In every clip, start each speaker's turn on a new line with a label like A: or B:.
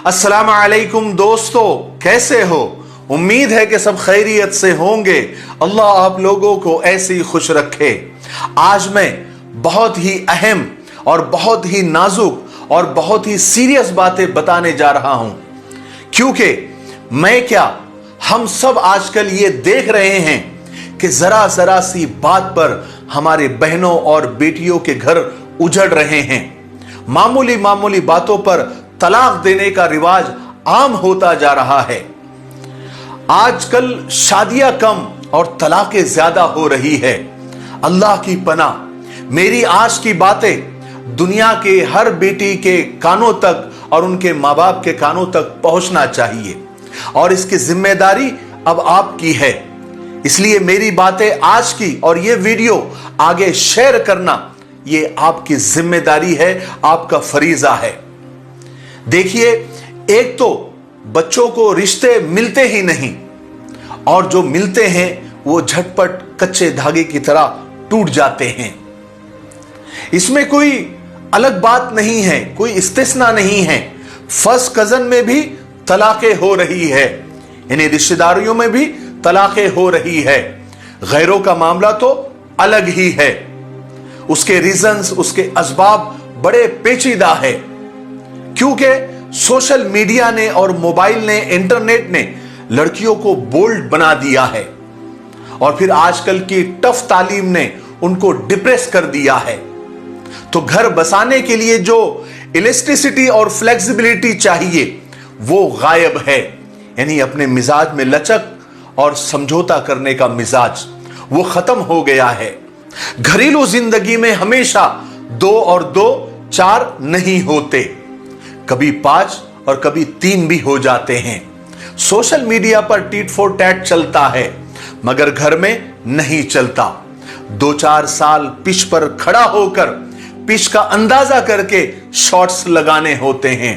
A: अस्सलाम वालेकुम दोस्तों, कैसे हो? उम्मीद है कि सब खैरियत से होंगे। अल्लाह आप लोगों को ऐसे ही खुश रखे। आज मैं बहुत ही अहम और बहुत ही नाजुक और बहुत ही सीरियस बातें बताने जा रहा हूं, क्योंकि मैं क्या, हम सब आजकल ये देख रहे हैं कि जरा जरा सी बात पर हमारे बहनों और बेटियों के घर उजड़ रहे हैं। मामूली मामूली बातों पर तलाक देने का रिवाज आम होता जा रहा है। आजकल शादियां कम और तलाकें ज्यादा हो रही है। अल्लाह की पनाह, मेरी आज की बातें दुनिया के हर बेटी के कानों तक और उनके मां बाप के कानों तक पहुंचना चाहिए, और इसकी जिम्मेदारी अब आपकी है। इसलिए मेरी बातें आज की और ये वीडियो आगे शेयर करना, ये आपकी जिम्मेदारी है, आपका फरीजा है। देखिए, एक तो बच्चों को रिश्ते मिलते ही नहीं, और जो मिलते हैं वो झटपट कच्चे धागे की तरह टूट जाते हैं। इसमें कोई अलग बात नहीं है, कोई इस्तिस्ना नहीं है। फर्स्ट कजन में भी तलाकें हो रही है, यानी रिश्तेदारियों में भी तलाकें हो रही है। गैरों का मामला तो अलग ही है। उसके रीजंस, उसके असबाब बड़े पेचीदा है, क्योंकि सोशल मीडिया ने और मोबाइल ने, इंटरनेट ने लड़कियों को बोल्ड बना दिया है, और फिर आजकल की टफ तालीम ने उनको डिप्रेस कर दिया है। तो घर बसाने के लिए जो इलेस्टिसिटी और फ्लेक्सिबिलिटी चाहिए वो गायब है, यानी अपने मिजाज में लचक और समझौता करने का मिजाज वो खत्म हो गया है। घरेलू जिंदगी में हमेशा 2 और 2 4 नहीं होते, कभी 5 और कभी 3 भी हो जाते हैं। सोशल मीडिया पर टीट फॉर टैट चलता है, मगर घर में नहीं चलता। 2-4 साल पिच पर खड़ा होकर पिच का अंदाजा करके शॉट्स लगाने होते हैं।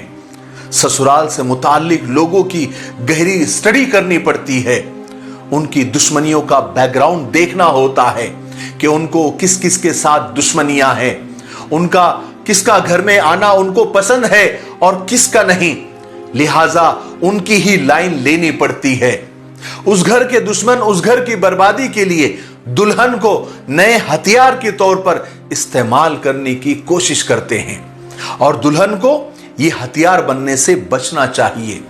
A: ससुराल से मुताल्लिक लोगों की गहरी स्टडी करनी पड़ती है, उनकी दुश्मनियों का बैकग्राउंड देखना होता है कि उनको किस किस के साथ दुश्मनियां हैं, उनका किसका घर में आना उनको पसंद है और किसका नहीं। लिहाजा उनकी ही लाइन लेनी पड़ती है। उस घर के दुश्मन उस घर की बर्बादी के लिए दुल्हन को नए हथियार के तौर पर इस्तेमाल करने की कोशिश करते हैं, और दुल्हन को यह हथियार बनने से बचना चाहिए।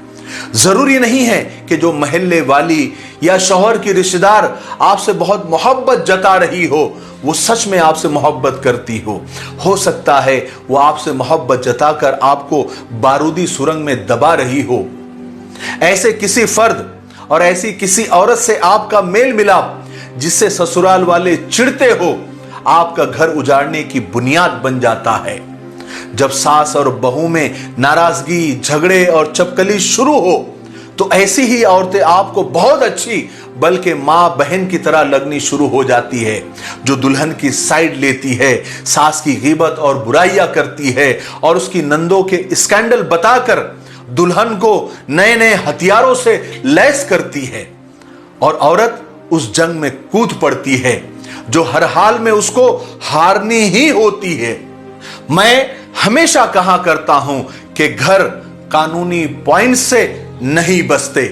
A: जरूरी नहीं है कि जो महल्ले वाली या शौहर की रिश्तेदार आपसे बहुत मोहब्बत जता रही हो वो सच में आपसे मोहब्बत करती हो सकता है वो आपसे मोहब्बत जताकर आपको बारूदी सुरंग में दबा रही हो। ऐसे किसी फर्द और ऐसी किसी औरत से आपका मेल मिलाप जिससे ससुराल वाले चिढ़ते हो, आपका घर उजाड़ने की बुनियाद बन जाता है। जब सास और बहू में नाराजगी, झगड़े और चपकली शुरू हो तो ऐसी ही औरतें आपको बहुत अच्छी, बल्कि मां बहन की तरह लगनी शुरू हो जाती है, जो दुल्हन की साइड लेती है, सास की गीबत और बुराइयां करती है, और उसकी नंदों के स्कैंडल बताकर दुल्हन को नए नए हथियारों से लैस करती है, और औरत उस जंग में कूद पड़ती है जो हर हाल में उसको हारनी ही होती है। मैं हमेशा कहा करता हूं कि घर कानूनी पॉइंट से नहीं बसते,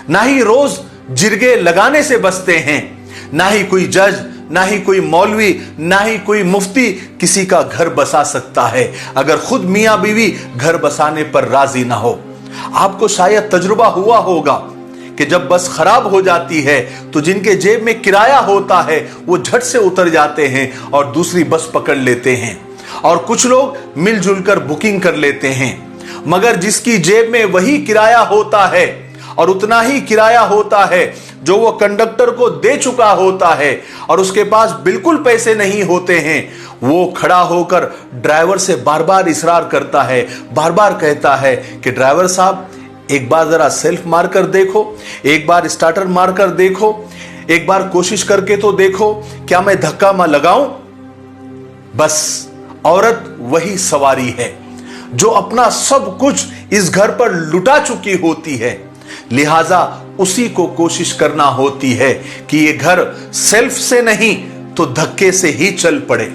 A: ना ही रोज जिरगे लगाने से बसते हैं, ना ही कोई जज, ना ही कोई मौलवी, ना ही कोई मुफ्ती किसी का घर बसा सकता है अगर खुद मियां बीवी घर बसाने पर राजी ना हो। आपको शायद तजुर्बा हुआ होगा कि जब बस खराब हो जाती है तो जिनके जेब में किराया होता है वो झट से उतर जाते हैं और दूसरी बस पकड़ लेते हैं, और कुछ लोग मिलजुल कर बुकिंग कर लेते हैं। मगर जिसकी जेब में वही किराया होता है और उतना ही किराया होता है जो वो कंडक्टर को दे चुका होता है, और उसके पास बिल्कुल पैसे नहीं होते हैं, वो खड़ा होकर ड्राइवर से बार बार इसरार करता है, बार बार कहता है कि ड्राइवर साहब एक बार जरा सेल्फ मारकर देखो, एक बार स्टार्टर मारकर देखो, एक बार कोशिश करके तो देखो, क्या मैं धक्का मैं लगाऊं। बस औरत वही सवारी है जो अपना सब कुछ इस घर पर लुटा चुकी होती है, लिहाजा उसी को कोशिश करना होती है कि ये घर सेल्फ से नहीं तो धक्के से ही चल पड़े,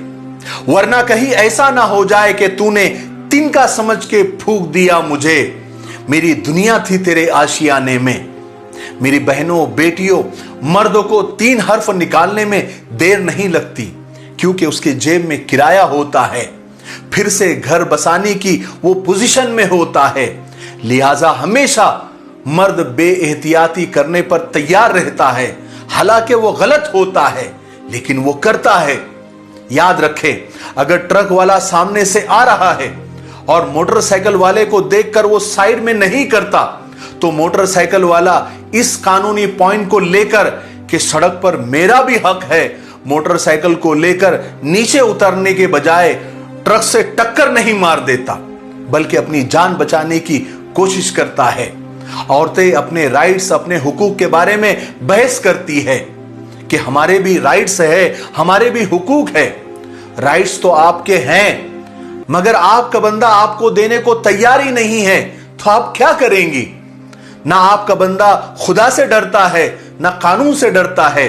A: वरना कहीं ऐसा ना हो जाए कि तूने तिनका समझ के फूंक दिया मुझे, मेरी दुनिया थी तेरे आशियाने में। मेरी बहनों बेटियों, मर्दों को 3 हर्फ निकालने में देर नहीं लगती, क्योंकि उसके जेब में किराया होता है, फिर से घर बसाने की वो पोजीशन में होता है। लिहाजा हमेशा मर्द बेएहतियाती करने पर तैयार रहता है। हालांकि वो गलत होता है, लेकिन वो करता है। याद रखें, अगर ट्रक वाला सामने से आ रहा है और मोटरसाइकिल वाले को देखकर वो साइड में नहीं करता, तो मोटरसाइकिल वाला इस कानूनी पॉइंट को लेकर कि सड़क पर मेरा भी हक है, मोटरसाइकिल को लेकर नीचे उतरने के बजाय ट्रक से टक्कर नहीं मार देता, बल्कि अपनी जान बचाने की कोशिश करता है। औरतें अपने राइट्स, अपने हुकूक के बारे में बहस करती है कि हमारे भी राइट्स है, हमारे भी हुकूक है। राइट्स तो आपके हैं, मगर आपका बंदा आपको देने को तैयार ही नहीं है, तो आप क्या करेंगी? ना आपका बंदा खुदा से डरता है, ना कानून से डरता है,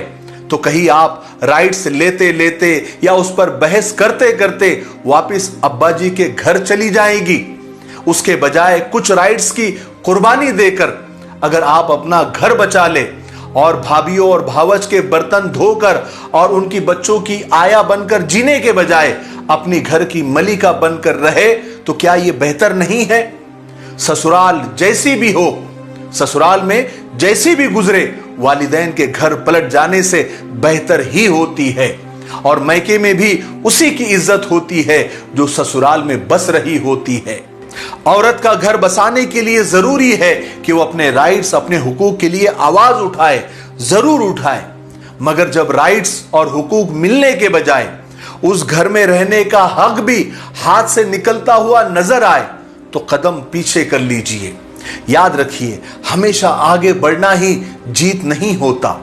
A: तो कहीं आप राइट्स लेते लेते या उस पर बहस करते करते वापस अब्बा जी के घर चली जाएगी। उसके बजाय कुछ राइट्स की कुर्बानी देकर अगर आप अपना घर बचा ले और भाभीियों और भावज के बर्तन धोकर और उनकी बच्चों की आया बनकर जीने के बजाय अपनी घर की मलिका बनकर रहे, तो क्या यह बेहतर नहीं है? ससुराल जैसी भी हो, ससुराल में जैसी भी गुजरे, वालिदैन के घर पलट जाने से बेहतर ही होती है। और मैके में भी उसी की इज्जत होती है जो ससुराल में बस रही होती है। औरत का घर बसाने के लिए जरूरी है कि वो अपने राइट्स, अपने हुकूक के लिए आवाज उठाए, जरूर उठाए। मगर जब राइट्स और हुकूक मिलने के बजाय उस घर में रहने का हक भी हाथ से निकलता हुआ नजर आए, तो कदम पीछे कर लीजिए। याद रखिए, हमेशा आगे बढ़ना ही जीत नहीं होता।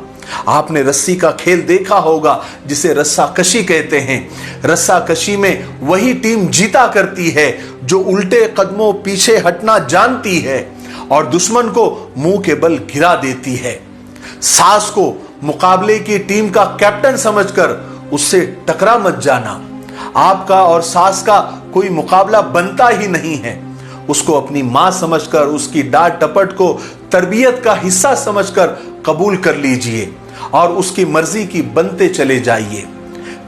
A: आपने रस्सी का खेल देखा होगा जिसे रस्सा कशी कहते हैं। रस्सा कशी में वही टीम जीता करती है जो उल्टे कदमों पीछे हटना जानती है और दुश्मन को मुंह के बल गिरा देती है। सास को मुकाबले की टीम का कैप्टन समझकर उससे टकरा मत जाना। आपका और सास का कोई मुकाबला बनता ही नहीं है। उसको अपनी मां समझकर, उसकी डांट टपट को तरबियत का हिस्सा समझकर कबूल कर लीजिए और उसकी मर्जी की बनते चले जाइए।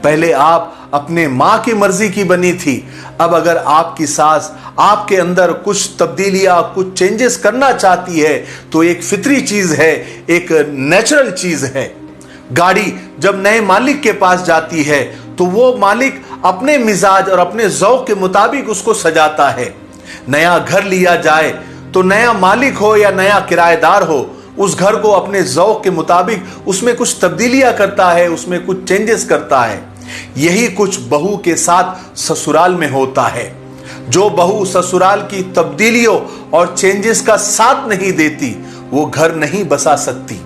A: पहले आप अपने मां की मर्जी की बनी थी, अब अगर आपकी सास आपके अंदर कुछ तब्दीलियां, कुछ चेंजेस करना चाहती है, तो एक फितरी चीज है, एक नेचुरल चीज है। गाड़ी जब नए मालिक के पास जाती है तो वो मालिक अपने मिजाज और अपने ज़ौक़ के मुताबिक उसको सजाता है। नया घर लिया जाए तो नया मालिक हो या नया किराएदार हो, उस घर को अपने ज़ौक़ के मुताबिक उसमें कुछ तब्दीलियां करता है, उसमें कुछ चेंजेस करता है। यही कुछ बहू के साथ ससुराल में होता है। जो बहू ससुराल की तब्दीलियों और चेंजेस का साथ नहीं देती, वो घर नहीं बसा सकती।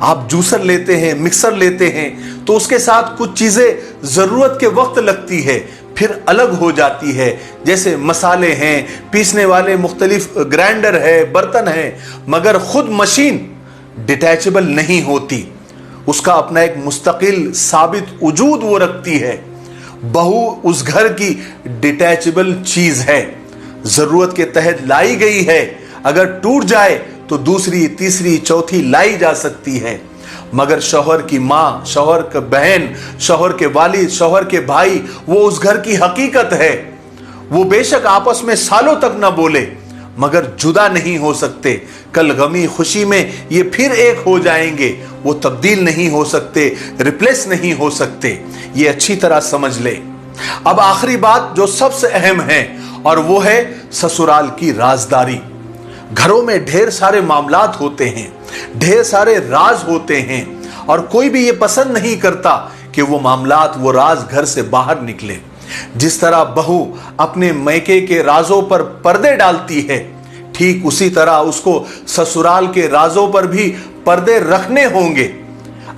A: आप जूसर लेते हैं, मिक्सर लेते हैं, तो उसके साथ कुछ चीजें जरूरत के वक्त लगती है, फिर अलग हो जाती है। जैसे मसाले हैं, पीसने वाले मुख्तलिफ ग्राइंडर है, बर्तन है, मगर खुद मशीन डिटैचेबल नहीं होती। उसका अपना एक मुस्तकिल साबित वजूद वो रखती है। बहू उस घर की डिटैचेबल चीज है, जरूरत के तहत लाई गई है। अगर टूट जाए तो दूसरी, तीसरी, चौथी लाई जा सकती है। मगर शौहर की मां, शौहर की बहन, शौहर के वालिद, शौहर के भाई, वो उस घर की हकीकत है। वो बेशक आपस में सालों तक ना बोले, मगर जुदा नहीं हो सकते। कल गमी खुशी में ये फिर एक हो जाएंगे। वो तब्दील नहीं हो सकते, रिप्लेस नहीं हो सकते। ये अच्छी तरह समझ ले। अब आखिरी बात जो सबसे अहम है, और वो है ससुराल की राजदारी। घरों में ढेर सारे मामलात होते हैं, ढेर सारे राज होते हैं, और कोई भी ये पसंद नहीं करता कि वो मामलात, वो राज घर से बाहर निकले। जिस तरह बहू अपने मैके के राजों पर पर्दे डालती है, ठीक उसी तरह उसको ससुराल के राजों पर भी पर्दे रखने होंगे।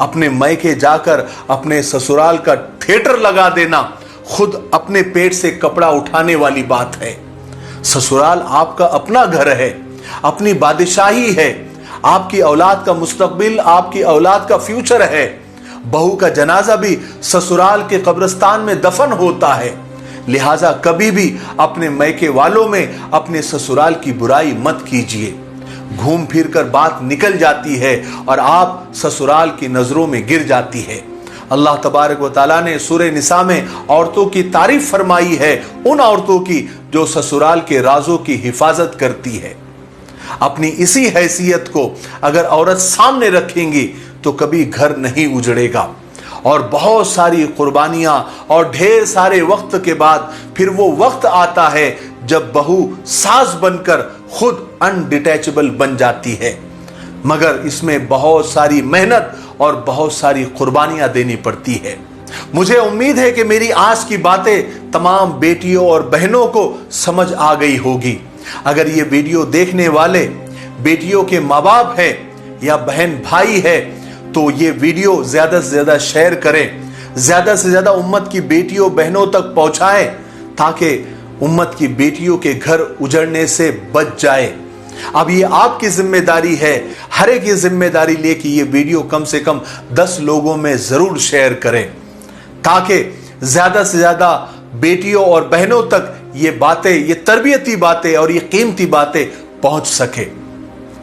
A: अपने मैके जाकर अपने ससुराल का थिएटर लगा देना खुद अपने पेट से कपड़ा उठाने वाली बात है। ससुराल आपका अपना घर है, अपनी बादशाही है, आपकी औलाद का मुस्तकबिल, आपकी औलाद का फ्यूचर है। बहू का जनाजा भी ससुराल के कब्रिस्तान में दफन होता है। लिहाजा कभी भी अपने मैके वालों में अपने ससुराल की बुराई मत कीजिए। घूम फिर कर बात निकल जाती है और आप ससुराल की नजरों में गिर जाती है। अल्लाह तबारक व तआला ने सूरे निसा में औरतों की तारीफ फरमाई है, उन औरतों की जो ससुराल के राजों की हिफाजत करती है। अपनी इसी हैसियत को अगर औरत सामने रखेंगी तो कभी घर नहीं उजड़ेगा और बहुत सारी कुर्बानियां और ढेर सारे वक्त के बाद फिर वो वक्त आता है जब बहू सास बनकर खुद अनडिटैचेबल बन जाती है, मगर इसमें बहुत सारी मेहनत और बहुत सारी कुर्बानियां देनी पड़ती है। मुझे उम्मीद है कि मेरी आज की बातें तमाम बेटियों और बहनों को समझ आ गई होगी। अगर ये वीडियो देखने वाले बेटियों के माँ बाप है या बहन भाई है तो ये वीडियो ज्यादा से ज्यादा शेयर करें, ज्यादा से ज्यादा उम्मत की बेटियों बहनों तक पहुंचाएं ताकि उम्मत की बेटियों के घर उजड़ने से बच जाए। अब ये आपकी जिम्मेदारी है, हर एक ये जिम्मेदारी ले कि ये वीडियो कम से कम 10 लोगों में जरूर शेयर करें ताकि ज्यादा से ज्यादा बेटियों और बहनों तक ये बातें, ये तरबियती बातें और ये कीमती बातें पहुंच सके।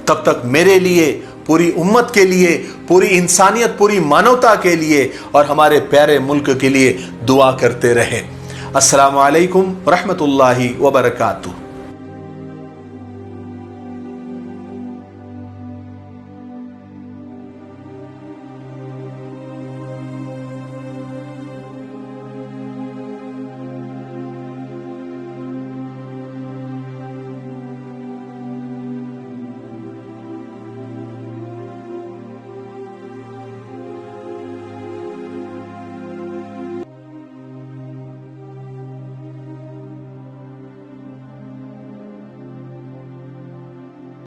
A: तब तक मेरे लिए, पूरी उम्मत के लिए, पूरी इंसानियत, पूरी मानवता के लिए और हमारे प्यारे मुल्क के लिए दुआ करते रहें। अस्सलामु अलैकुम रहमतुल्लाहि व बरकातुहू।